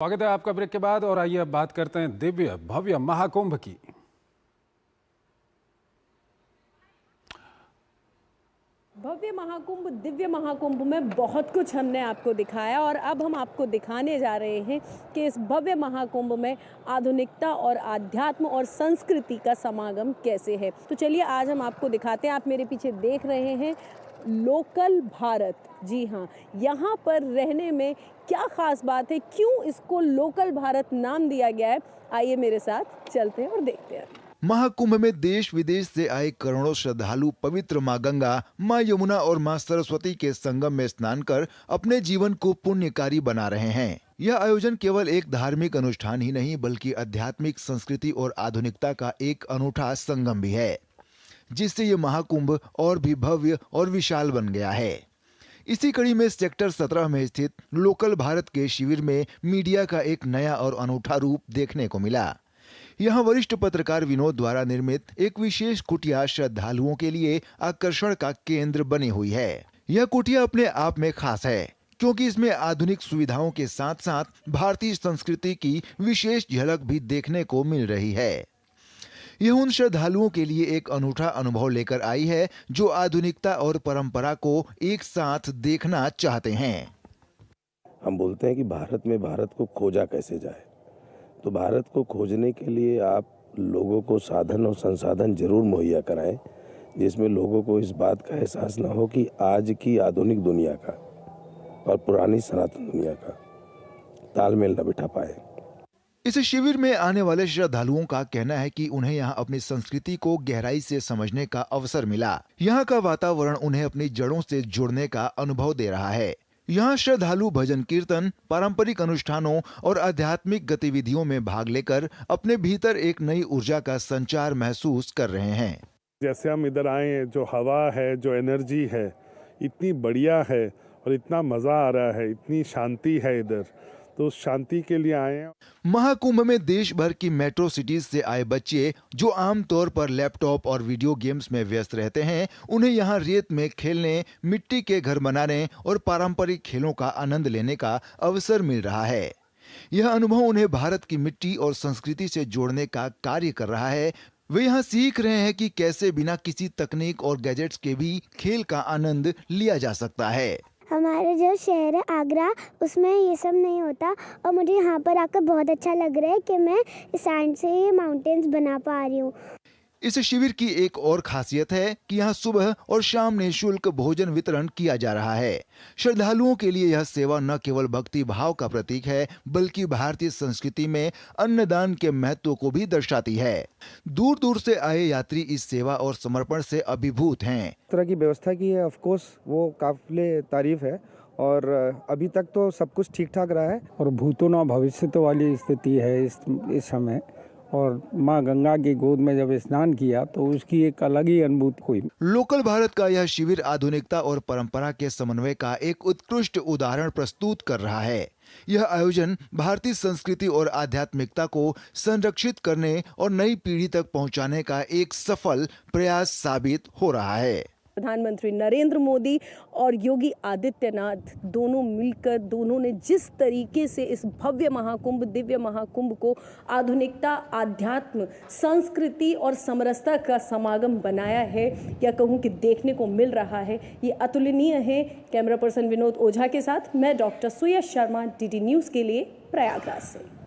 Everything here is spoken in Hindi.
स्वागत है आपका ब्रेक के बाद। और आइए अब बात करते हैं दिव्य भव्य महाकुंभ की। भव्य महाकुंभ, दिव्य महाकुंभ में बहुत कुछ हमने आपको दिखाया और अब हम आपको दिखाने जा रहे हैं कि इस भव्य महाकुंभ में आधुनिकता और आध्यात्म और संस्कृति का समागम कैसे है। तो चलिए आज हम आपको दिखाते हैं। आप मेरे पीछे देख रहे हैं लोकल भारत। जी हाँ, यहाँ पर रहने में क्या खास बात है, क्यों इसको लोकल भारत नाम दिया गया है, आइए मेरे साथ चलते हैं और देखते हैं। महाकुंभ में देश विदेश से आए करोड़ों श्रद्धालु पवित्र मां गंगा, मां यमुना और मां सरस्वती के संगम में स्नान कर अपने जीवन को पुण्यकारी बना रहे हैं। यह आयोजन केवल एक धार्मिक अनुष्ठान ही नहीं बल्कि आध्यात्मिक संस्कृति और आधुनिकता का एक अनूठा संगम भी है, जिससे ये महाकुंभ और भी भव्य और विशाल बन गया है। इसी कड़ी में सेक्टर 17 में स्थित लोकल भारत के शिविर में मीडिया का एक नया और अनूठा रूप देखने को मिला। यहाँ वरिष्ठ पत्रकार विनोद द्वारा निर्मित एक विशेष कुटिया श्रद्धालुओं के लिए आकर्षण का केंद्र बनी हुई है। यह कुटिया अपने आप में खास है क्योंकि इसमें आधुनिक सुविधाओं के साथ साथ भारतीय संस्कृति की विशेष झलक भी देखने को मिल रही है। यह उन श्रद्धालुओं के लिए एक अनूठा अनुभव लेकर आई है जो आधुनिकता और परंपरा को एक साथ देखना चाहते हैं। हम बोलते हैं कि भारत में भारत को खोजा कैसे जाए, तो भारत को खोजने के लिए आप लोगों को साधन और संसाधन जरूर मुहैया कराएं, जिसमें लोगों को इस बात का एहसास न हो कि आज की आधुनिक दुनिया का और पुरानी सनातन दुनिया का तालमेल न बिठा पाए। इस शिविर में आने वाले श्रद्धालुओं का कहना है कि उन्हें यहाँ अपनी संस्कृति को गहराई से समझने का अवसर मिला। यहाँ का वातावरण उन्हें अपनी जड़ों से जुड़ने का अनुभव दे रहा है। यहाँ श्रद्धालु भजन कीर्तन, पारंपरिक अनुष्ठानों और आध्यात्मिक गतिविधियों में भाग लेकर अपने भीतर एक नई ऊर्जा का संचार महसूस कर रहे हैं। जैसे हम इधर आए, जो हवा है, जो एनर्जी है, इतनी बढ़िया है और इतना मजा आ रहा है, इतनी शांति है इधर, तो उस शांति के लिए आए हैं। महाकुंभ में देश भर की मेट्रो सिटीज से आए बच्चे जो आमतौर पर लैपटॉप और वीडियो गेम्स में व्यस्त रहते हैं, उन्हें यहाँ रेत में खेलने, मिट्टी के घर बनाने और पारंपरिक खेलों का आनंद लेने का अवसर मिल रहा है। यह अनुभव उन्हें भारत की मिट्टी और संस्कृति से जोड़ने का कार्य कर रहा है। वे यहाँ सीख रहे हैं कि कैसे बिना किसी तकनीक और गैजेट्स के भी खेल का आनंद लिया जा सकता है। हमारे जो शहर है आगरा, उसमें ये सब नहीं होता और मुझे यहाँ पर आकर बहुत अच्छा लग रहा है कि मैं सैंड से ये माउंटेन्स बना पा रही हूँ। इस शिविर की एक और खासियत है कि यहाँ सुबह और शाम निःशुल्क भोजन वितरण किया जा रहा है। श्रद्धालुओं के लिए यह सेवा न केवल भक्ति भाव का प्रतीक है बल्कि भारतीय संस्कृति में अन्नदान के महत्व को भी दर्शाती है। दूर दूर से आए यात्री इस सेवा और समर्पण से अभिभूत हैं। इस तरह की व्यवस्था की है, ऑफ कोर्स वो काबिले तारीफ है और अभी तक तो सब कुछ ठीक ठाक रहा है। और भूतो न भविष्यतो वाली स्थिति है इस समय। और माँ गंगा की गोद में जब स्नान किया तो उसकी एक अलग ही अनुभूति हुई। लोकल भारत का यह शिविर आधुनिकता और परंपरा के समन्वय का एक उत्कृष्ट उदाहरण प्रस्तुत कर रहा है। यह आयोजन भारतीय संस्कृति और आध्यात्मिकता को संरक्षित करने और नई पीढ़ी तक पहुंचाने का एक सफल प्रयास साबित हो रहा है। प्रधानमंत्री नरेंद्र मोदी और योगी आदित्यनाथ दोनों मिलकर, दोनों ने जिस तरीके से इस भव्य महाकुंभ, दिव्य महाकुंभ को आधुनिकता, आध्यात्म, संस्कृति और समरसता का समागम बनाया है, या कहूँ कि देखने को मिल रहा है, ये अतुलनीय है। कैमरा पर्सन विनोद ओझा के साथ मैं डॉक्टर सुयश शर्मा, डीडी न्यूज़ के लिए प्रयागराज से।